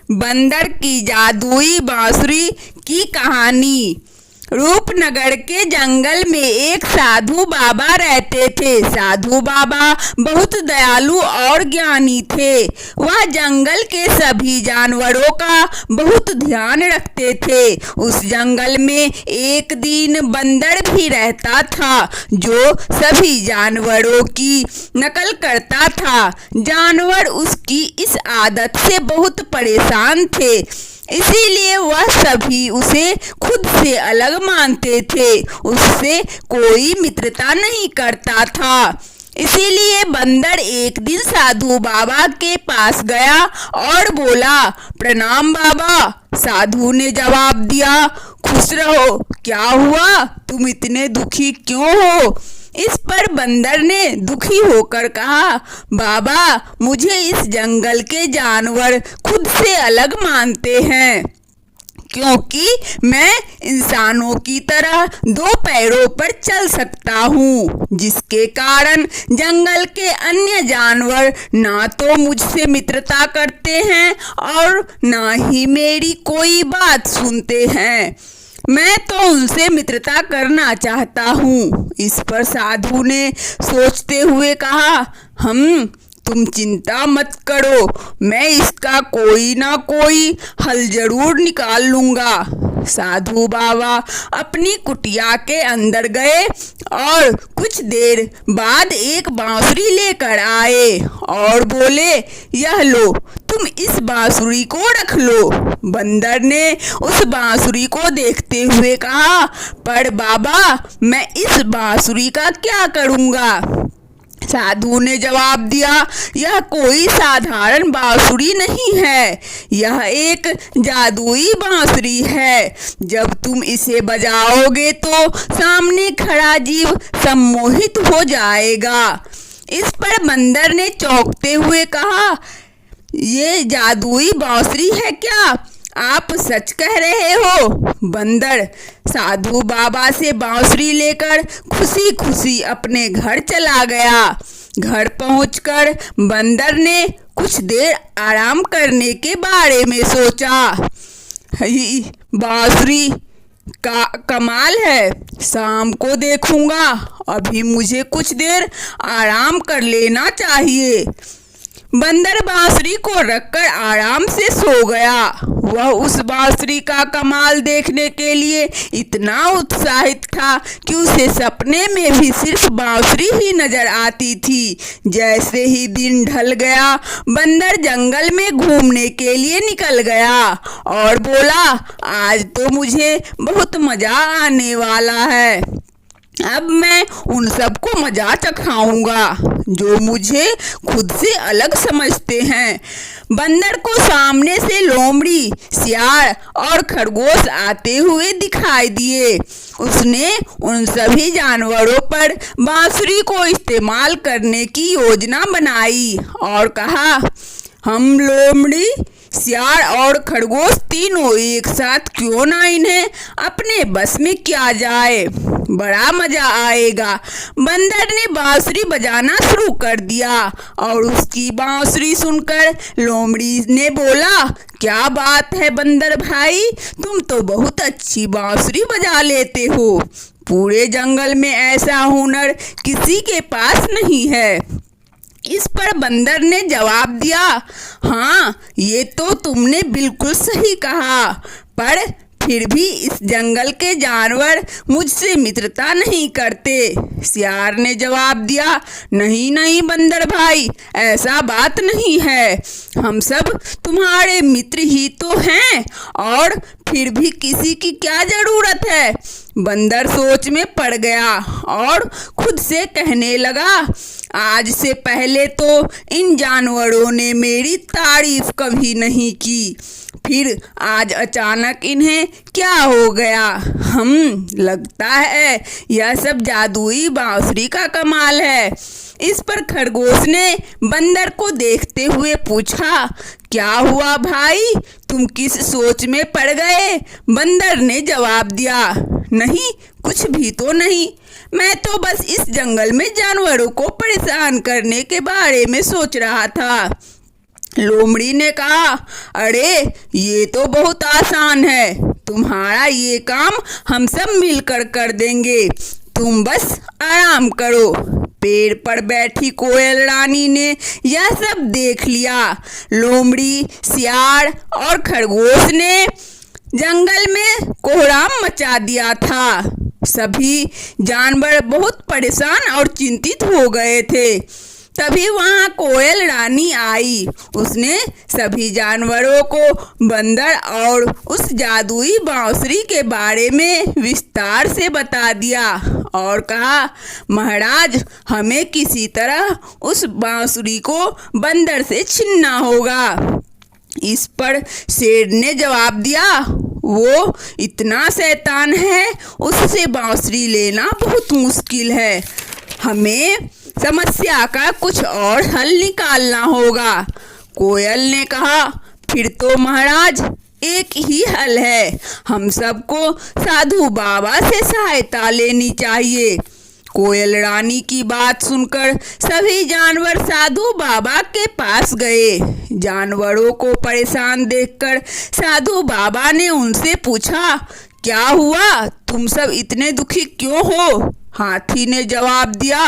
बंदर की जादुई बांसुरी की कहानी। रूपनगर के जंगल में एक साधु बाबा रहते थे। साधु बाबा बहुत दयालु और ज्ञानी थे। वह जंगल के सभी जानवरों का बहुत ध्यान रखते थे। उस जंगल में एक दिन बंदर भी रहता था जो सभी जानवरों की नकल करता था। जानवर उसकी इस आदत से बहुत परेशान थे, इसीलिए वह सभी उसे खुद से अलग मानते थे। उससे कोई मित्रता नहीं करता था। इसीलिए बंदर एक दिन साधु बाबा के पास गया और बोला, प्रणाम बाबा। साधु ने जवाब दिया, खुश रहो। क्या हुआ, तुम इतने दुखी क्यों हो? इस पर बंदर ने दुखी होकर कहा, बाबा, मुझे इस जंगल के जानवर खुद से अलग मानते हैं, क्योंकि मैं इंसानों की तरह दो पैरों पर चल सकता हूँ, जिसके कारण जंगल के अन्य जानवर ना तो मुझसे मित्रता करते हैं और ना ही मेरी कोई बात सुनते हैं। मैं तो उनसे मित्रता करना चाहता हूँ। इस पर साधु ने सोचते हुए कहा, तुम चिंता मत करो, मैं इसका कोई ना कोई हल जरूर निकाल लूँगा। साधु बाबा अपनी कुटिया के अंदर गए और कुछ देर बाद एक बांसुरी लेकर आए और बोले, यह लो, तुम इस बांसुरी को रख लो। बंदर ने उस बांसुरी को देखते हुए कहा, पर बाबा, मैं इस बांसुरी का क्या करूँगा? साधु ने जवाब दिया, यह कोई साधारण बांसुरी नहीं है, यह एक जादुई बांसुरी है। जब तुम इसे बजाओगे तो सामने खड़ा जीव सम्मोहित हो जाएगा। इस पर बंदर ने चौंकते हुए कहा, ये जादुई बांसुरी है क्या? आप सच कह रहे हो? बंदर साधु बाबा से बांसुरी लेकर खुशी खुशी अपने घर चला गया। घर पहुंचकर बंदर ने कुछ देर आराम करने के बारे में सोचा। बांसुरी का कमाल है, शाम को देखूंगा, अभी मुझे कुछ देर आराम कर लेना चाहिए। बंदर बांसुरी को रखकर आराम से सो गया। वह उस बांसुरी का कमाल देखने के लिए इतना उत्साहित था कि उसे सपने में भी सिर्फ बांसुरी ही नजर आती थी। जैसे ही दिन ढल गया, बंदर जंगल में घूमने के लिए निकल गया और बोला, आज तो मुझे बहुत मजा आने वाला है। अब मैं उन सबको मजा चखाऊंगा जो मुझे खुद से अलग समझते हैं। बंदर को सामने से लोमड़ी, सियार और खरगोश आते हुए दिखाई दिए। उसने उन सभी जानवरों पर बांसुरी को इस्तेमाल करने की योजना बनाई और कहा, हम लोमड़ी, सियार और खरगोश तीनों एक साथ क्यों ना इन्हें अपने बस में किया जाए, बड़ा मजा आएगा। बंदर ने बांसुरी बजाना शुरू कर दिया और उसकी बांसुरी सुनकर लोमड़ी ने बोला, क्या बात है बंदर भाई, तुम तो बहुत अच्छी बांसुरी बजा लेते हो। पूरे जंगल में ऐसा हुनर किसी के पास नहीं है। इस पर बंदर ने जवाब दिया, हाँ, ये तो तुमने बिल्कुल सही कहा, पर फिर भी इस जंगल के जानवर मुझसे मित्रता नहीं करते। सियार ने जवाब दिया, नहीं नहीं बंदर भाई, ऐसा बात नहीं है, हम सब तुम्हारे मित्र ही तो हैं और फिर भी किसी की क्या जरूरत है। बंदर सोच में पड़ गया और खुद से कहने लगा, आज से पहले तो इन जानवरों ने मेरी तारीफ कभी नहीं की, फिर आज अचानक इन्हें क्या हो गया? लगता है यह सब जादुई बांसुरी का कमाल है। इस पर खरगोश ने बंदर को देखते हुए पूछा, क्या हुआ भाई, तुम किस सोच में पड़ गए? बंदर ने जवाब दिया, नहीं, कुछ भी तो नहीं, मैं तो बस इस जंगल में जानवरों को परेशान करने के बारे में सोच रहा था। लोमड़ी ने कहा, अरे ये तो बहुत आसान है, तुम्हारा ये काम हम सब मिलकर कर देंगे, तुम बस आराम करो। पेड़ पर बैठी कोयल रानी ने यह सब देख लिया। लोमड़ी, सियार और खरगोश ने जंगल में कोहराम मचा दिया था। सभी जानवर बहुत परेशान और चिंतित हो गए थे। तभी वहाँ कोयल रानी आई। उसने सभी जानवरों को बंदर और उस जादुई बांसुरी के बारे में विस्तार से बता दिया और कहा, महाराज, हमें किसी तरह उस बांसुरी को बंदर से छीनना होगा। इस पर शेर ने जवाब दिया, वो इतना शैतान है, उससे बांसुरी लेना बहुत मुश्किल है, हमें समस्या का कुछ और हल निकालना होगा। कोयल ने कहा, फिर तो महाराज एक ही हल है, हम सबको साधु बाबा से सहायता लेनी चाहिए। कोयल रानी की बात सुनकर सभी जानवर साधु बाबा के पास गए। जानवरों को परेशान देखकर साधु बाबा ने उनसे पूछा, क्या हुआ, तुम सब इतने दुखी क्यों हो? हाथी ने जवाब दिया,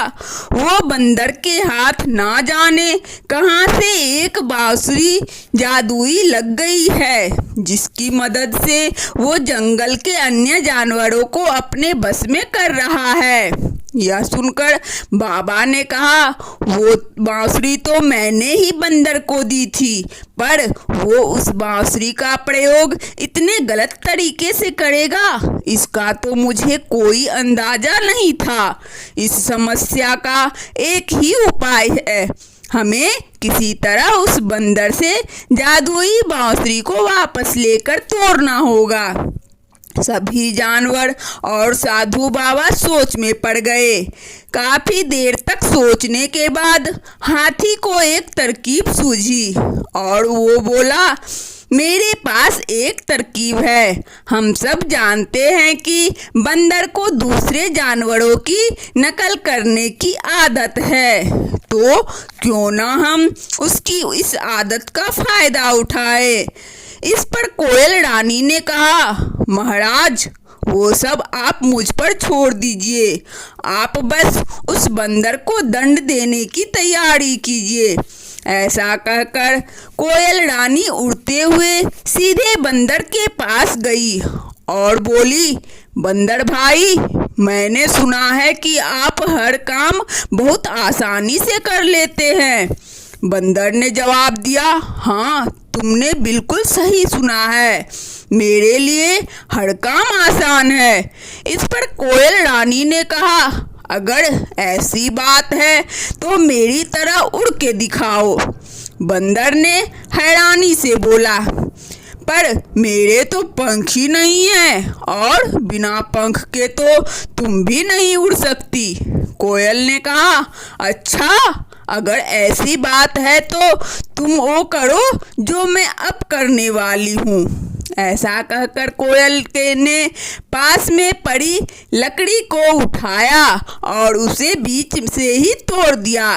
वो बंदर के हाथ ना जाने कहां से एक बांसुरी जादुई लग गई है, जिसकी मदद से वो जंगल के अन्य जानवरों को अपने बस में कर रहा है। यह सुनकर बाबा ने कहा, वो बांसुरी तो मैंने ही बंदर को दी थी, पर वो उस बांसुरी का प्रयोग इतने गलत तरीके से करेगा, इसका तो मुझे कोई अंदाजा नहीं था। इस समस्या का एक ही उपाय है, हमें किसी तरह उस बंदर से जादुई बांसुरी को वापस लेकर तोड़ना होगा। सभी जानवर और साधु बाबा सोच में पड़ गए। काफी देर तक सोचने के बाद हाथी को एक तरकीब सूझी और वो बोला, मेरे पास एक तरकीब है। हम सब जानते हैं कि बंदर को दूसरे जानवरों की नकल करने की आदत है, तो क्यों ना हम उसकी इस आदत का फायदा उठाए। इस पर कोयल रानी ने कहा, महाराज, वो सब आप मुझ पर छोड़ दीजिए, आप बस उस बंदर को दंड देने की तैयारी कीजिए। ऐसा कहकर कोयल रानी उड़ते हुए सीधे बंदर के पास गई और बोली, बंदर भाई, मैंने सुना है कि आप हर काम बहुत आसानी से कर लेते हैं। बंदर ने जवाब दिया, हाँ, तुमने बिल्कुल सही सुना है, मेरे लिए हर काम आसान है। इस पर कोयल रानी ने कहा, अगर ऐसी बात है तो मेरी तरह उड़ के दिखाओ। बंदर ने हैरानी से बोला, पर मेरे तो पंख ही नहीं है और बिना पंख के तो तुम भी नहीं उड़ सकती। कोयल ने कहा, अच्छा, अगर ऐसी बात है तो तुम वो करो जो मैं अब करने वाली हूँ। ऐसा कहकर कोयल ने पास में पड़ी लकड़ी को उठाया और उसे बीच से ही तोड़ दिया।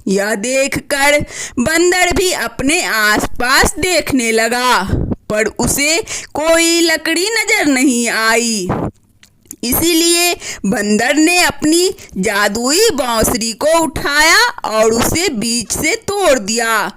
यह देखकर बंदर भी अपने आसपास देखने लगा, पर उसे कोई लकड़ी नजर नहीं आई। इसीलिए बंदर ने अपनी जादुई बांसुरी को उठाया और उसे बीच से तोड़ दिया।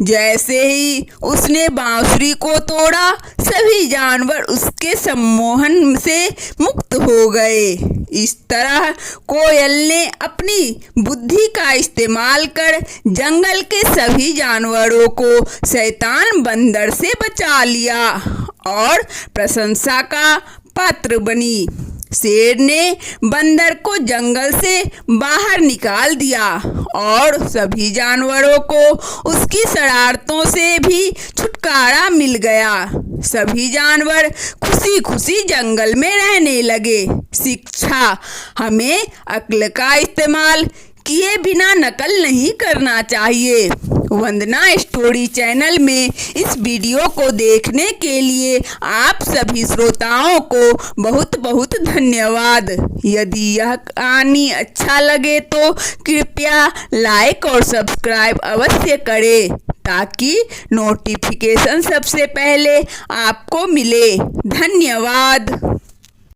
जैसे ही उसने बांसुरी को तोड़ा, सभी जानवर उसके सम्मोहन से मुक्त हो गए। इस तरह कोयल ने अपनी बुद्धि का इस्तेमाल कर जंगल के सभी जानवरों को शैतान बंदर से बचा लिया और प्रशंसा का पात्र बनी। शेर ने बंदर को जंगल से बाहर निकाल दिया और सभी जानवरों को उसकी शरारतों से भी छुटकारा मिल गया। सभी जानवर खुशी खुशी जंगल में रहने लगे। शिक्षा, हमें अक्ल का इस्तेमाल किए बिना नकल नहीं करना चाहिए। वंदना स्टोरी चैनल में इस वीडियो को देखने के लिए आप सभी श्रोताओं को बहुत बहुत धन्यवाद। यदि यह कहानी अच्छा लगे तो कृपया लाइक और सब्सक्राइब अवश्य करें। ताकि नोटिफिकेशन सबसे पहले आपको मिले। धन्यवाद।